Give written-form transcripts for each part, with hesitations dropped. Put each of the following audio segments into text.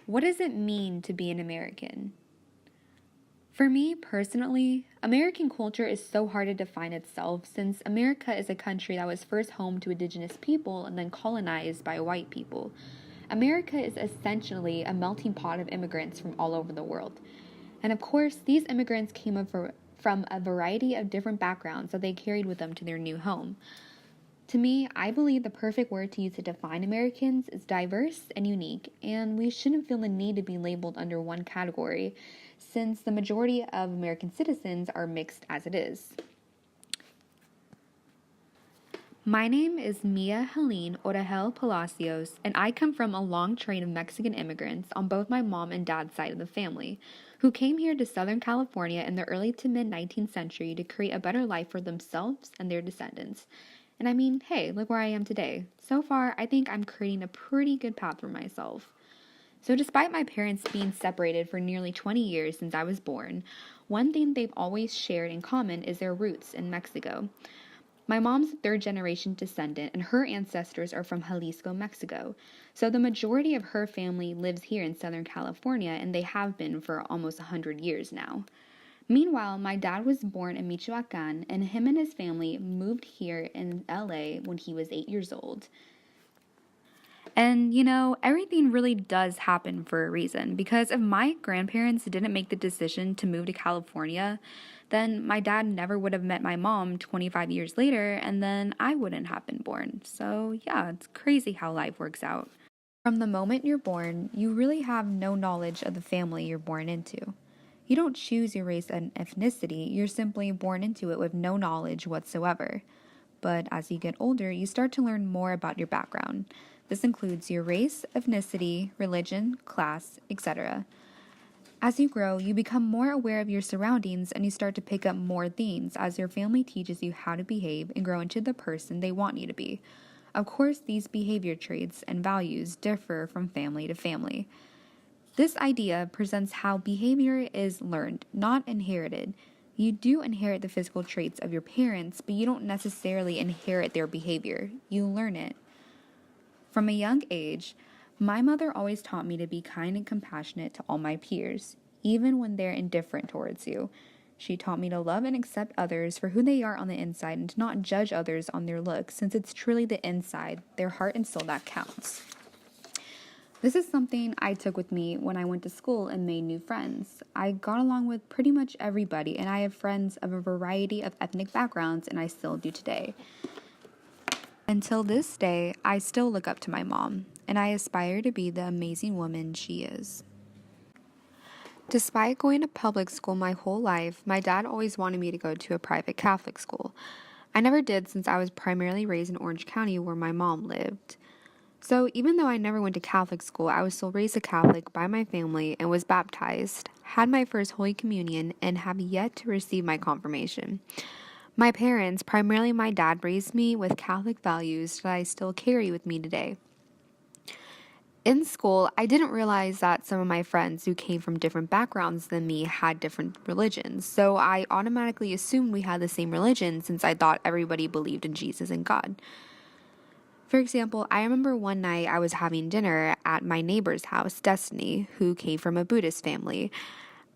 What does it mean to be an American? For me personally, American culture is so hard to define itself since America is a country that was first home to indigenous people and then colonized by white people. America is essentially a melting pot of immigrants from all over the world. And of course, these immigrants came from a variety of different backgrounds that they carried with them to their new home. To me, I believe the perfect word to use to define Americans is diverse and unique, and we shouldn't feel the need to be labeled under one category, since the majority of American citizens are mixed as it is. My name is Mia Helene Orahel Palacios, and I come from a long train of Mexican immigrants on both my mom and dad's side of the family, who came here to Southern California in the early to mid-19th century to create a better life for themselves and their descendants. And I mean, hey, look where I am today. So far, I think I'm creating a pretty good path for myself. So despite my parents being separated for nearly 20 years since I was born, one thing they've always shared in common is their roots in Mexico. My mom's a third-generation descendant, and her ancestors are from Jalisco, Mexico. So the majority of her family lives here in Southern California, and they have been for almost 100 years now. Meanwhile, my dad was born in Michoacan, and him and his family moved here in LA when he was 8 years old. And, everything really does happen for a reason, because if my grandparents didn't make the decision to move to California, then my dad never would have met my mom 25 years later, and then I wouldn't have been born. So, yeah, it's crazy how life works out. From the moment you're born, you really have no knowledge of the family you're born into. You don't choose your race and ethnicity, you're simply born into it with no knowledge whatsoever. But as you get older, you start to learn more about your background. This includes your race, ethnicity, religion, class, etc. As you grow, you become more aware of your surroundings and you start to pick up more things as your family teaches you how to behave and grow into the person they want you to be. Of course, these behavior traits and values differ from family to family. This idea presents how behavior is learned, not inherited. You do inherit the physical traits of your parents, but you don't necessarily inherit their behavior. You learn it. From a young age, my mother always taught me to be kind and compassionate to all my peers, even when they're indifferent towards you. She taught me to love and accept others for who they are on the inside and to not judge others on their looks, since it's truly the inside, their heart and soul, that counts. This is something I took with me when I went to school and made new friends. I got along with pretty much everybody, and I have friends of a variety of ethnic backgrounds, and I still do today. Until this day, I still look up to my mom, and I aspire to be the amazing woman she is. Despite going to public school my whole life, my dad always wanted me to go to a private Catholic school. I never did since I was primarily raised in Orange County where my mom lived. So even though I never went to Catholic school, I was still raised a Catholic by my family and was baptized, had my first Holy Communion, and have yet to receive my confirmation. My parents, primarily my dad, raised me with Catholic values that I still carry with me today. In school, I didn't realize that some of my friends who came from different backgrounds than me had different religions, so I automatically assumed we had the same religion since I thought everybody believed in Jesus and God. For example, I remember one night I was having dinner at my neighbor's house, Destiny, who came from a Buddhist family.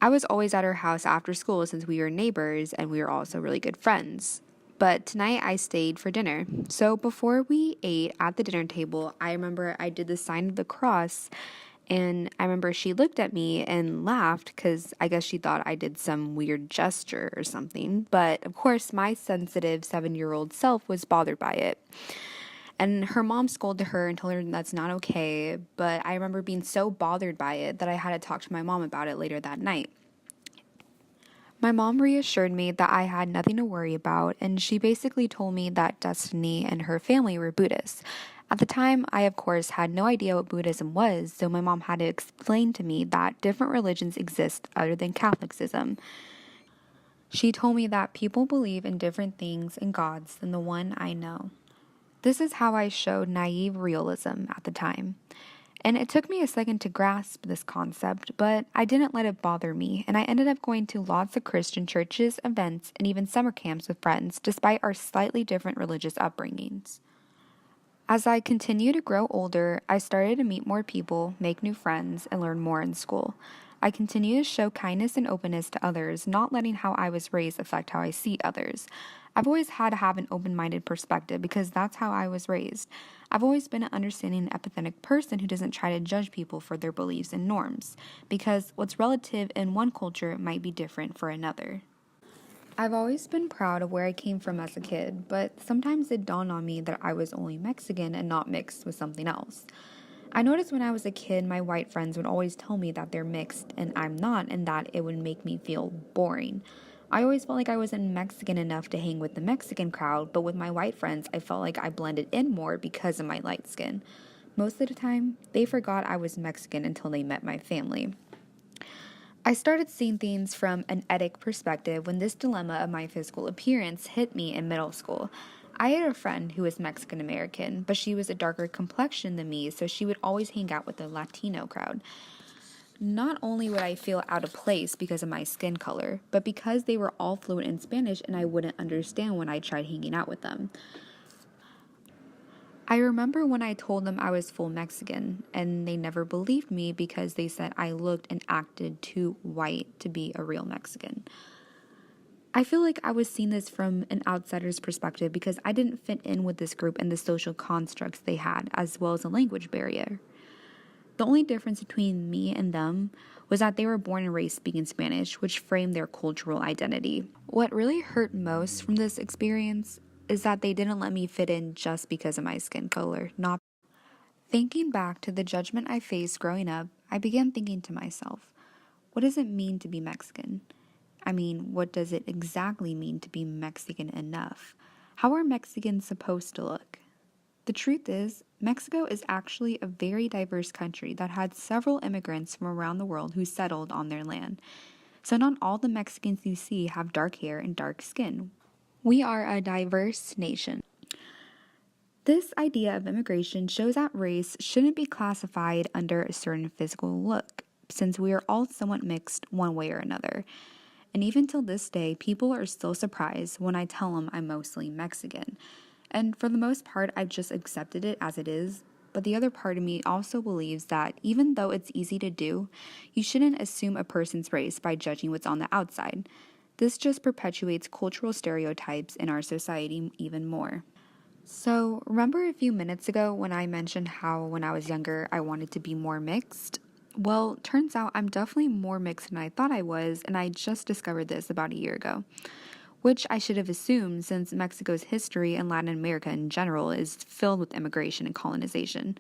I was always at her house after school since we were neighbors and we were also really good friends. But tonight I stayed for dinner. So before we ate at the dinner table, I remember I did the sign of the cross, and I remember she looked at me and laughed because I guess she thought I did some weird gesture or something. But of course, my sensitive 7-year-old self was bothered by it. And her mom scolded her and told her that's not okay, but I remember being so bothered by it that I had to talk to my mom about it later that night. My mom reassured me that I had nothing to worry about, and she basically told me that Destiny and her family were Buddhists. At the time, I of course had no idea what Buddhism was, so my mom had to explain to me that different religions exist other than Catholicism. She told me that people believe in different things and gods than the one I know. This is how I showed naive realism at the time. And it took me a second to grasp this concept, but I didn't let it bother me, and I ended up going to lots of Christian churches, events, and even summer camps with friends, despite our slightly different religious upbringings. As I continued to grow older, I started to meet more people, make new friends, and learn more in school. I continue to show kindness and openness to others, not letting how I was raised affect how I see others. I've always had to have an open minded perspective because that's how I was raised. I've always been an understanding and empathetic person who doesn't try to judge people for their beliefs and norms, because what's relative in one culture might be different for another. I've always been proud of where I came from as a kid, but sometimes it dawned on me that I was only Mexican and not mixed with something else. I noticed when I was a kid, my white friends would always tell me that they're mixed and I'm not, and that it would make me feel boring. I always felt like I wasn't Mexican enough to hang with the Mexican crowd, but with my white friends, I felt like I blended in more because of my light skin. Most of the time, they forgot I was Mexican until they met my family. I started seeing things from an etic perspective when this dilemma of my physical appearance hit me in middle school. I had a friend who was Mexican American, but she was a darker complexion than me, so she would always hang out with the Latino crowd. Not only would I feel out of place because of my skin color, but because they were all fluent in Spanish and I wouldn't understand when I tried hanging out with them. I remember when I told them I was full Mexican, and they never believed me because they said I looked and acted too white to be a real Mexican. I feel like I was seeing this from an outsider's perspective because I didn't fit in with this group and the social constructs they had, as well as a language barrier. The only difference between me and them was that they were born and raised speaking Spanish, which framed their cultural identity. What really hurt most from this experience is that they didn't let me fit in just because of my skin color, not. Thinking back to the judgment I faced growing up, I began thinking to myself, what does it mean to be Mexican? I mean, what does it exactly mean to be Mexican enough? How are Mexicans supposed to look? The truth is, Mexico is actually a very diverse country that had several immigrants from around the world who settled on their land. So not all the Mexicans you see have dark hair and dark skin. We are a diverse nation. This idea of immigration shows that race shouldn't be classified under a certain physical look, since we are all somewhat mixed one way or another. And even till this day, people are still surprised when I tell them I'm mostly Mexican. And for the most part, I've just accepted it as it is. But the other part of me also believes that even though it's easy to do, you shouldn't assume a person's race by judging what's on the outside. This just perpetuates cultural stereotypes in our society even more. So, remember a few minutes ago when I mentioned how when I was younger I wanted to be more mixed? Well, turns out I'm definitely more mixed than I thought I was, and I just discovered this about a year ago, which I should have assumed since Mexico's history and Latin America in general is filled with immigration and colonization.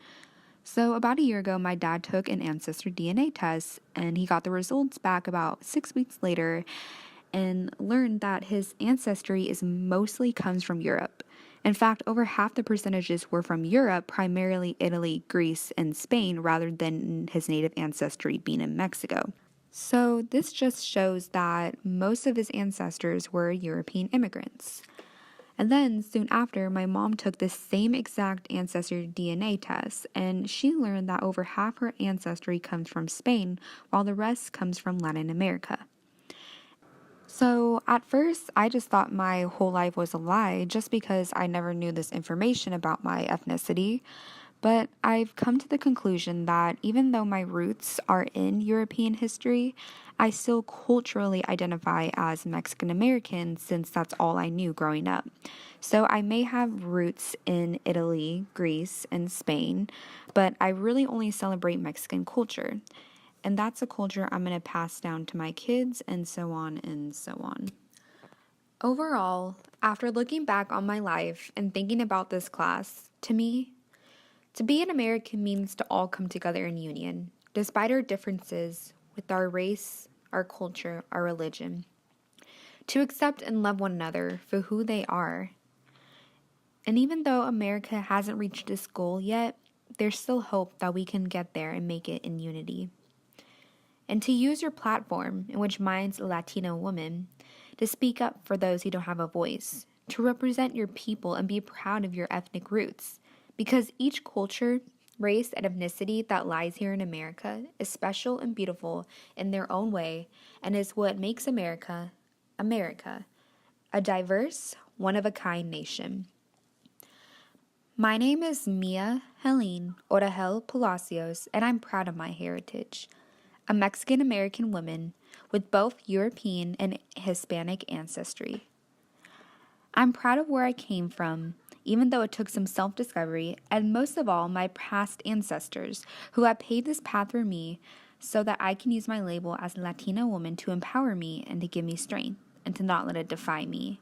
So, about a year ago, my dad took an ancestor DNA test, and he got the results back about 6 weeks later and learned that his ancestry is mostly comes from Europe. In fact, over half the percentages were from Europe, primarily Italy, Greece, and Spain, rather than his native ancestry being in Mexico. So, this just shows that most of his ancestors were European immigrants. And then, soon after, my mom took the same exact ancestor DNA test, and she learned that over half her ancestry comes from Spain, while the rest comes from Latin America. So, at first, I just thought my whole life was a lie just because I never knew this information about my ethnicity. But I've come to the conclusion that even though my roots are in European history, I still culturally identify as Mexican American since that's all I knew growing up. So I may have roots in Italy, Greece, and Spain, but I really only celebrate Mexican culture. And that's a culture I'm going to pass down to my kids, and so on and so on. Overall, after looking back on my life and thinking about this class, to me, to be an American means to all come together in union, despite our differences with our race, our culture, our religion. To accept and love one another for who they are. And even though America hasn't reached this goal yet, there's still hope that we can get there and make it in unity. And to use your platform, in which mine's a Latino woman, to speak up for those who don't have a voice, to represent your people and be proud of your ethnic roots. Because each culture, race, and ethnicity that lies here in America is special and beautiful in their own way and is what makes America, America, a diverse, one-of-a-kind nation. My name is Mia Helene Orahel Palacios, and I'm proud of my heritage. A Mexican American woman with both European and Hispanic ancestry. I'm proud of where I came from, even though it took some self discovery, and most of all, my past ancestors who have paved this path for me so that I can use my label as a Latina woman to empower me and to give me strength and to not let it define me.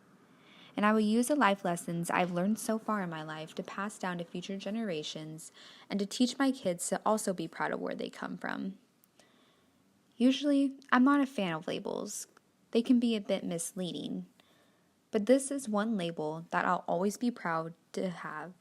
And I will use the life lessons I've learned so far in my life to pass down to future generations and to teach my kids to also be proud of where they come from. Usually, I'm not a fan of labels. They can be a bit misleading. But this is one label that I'll always be proud to have.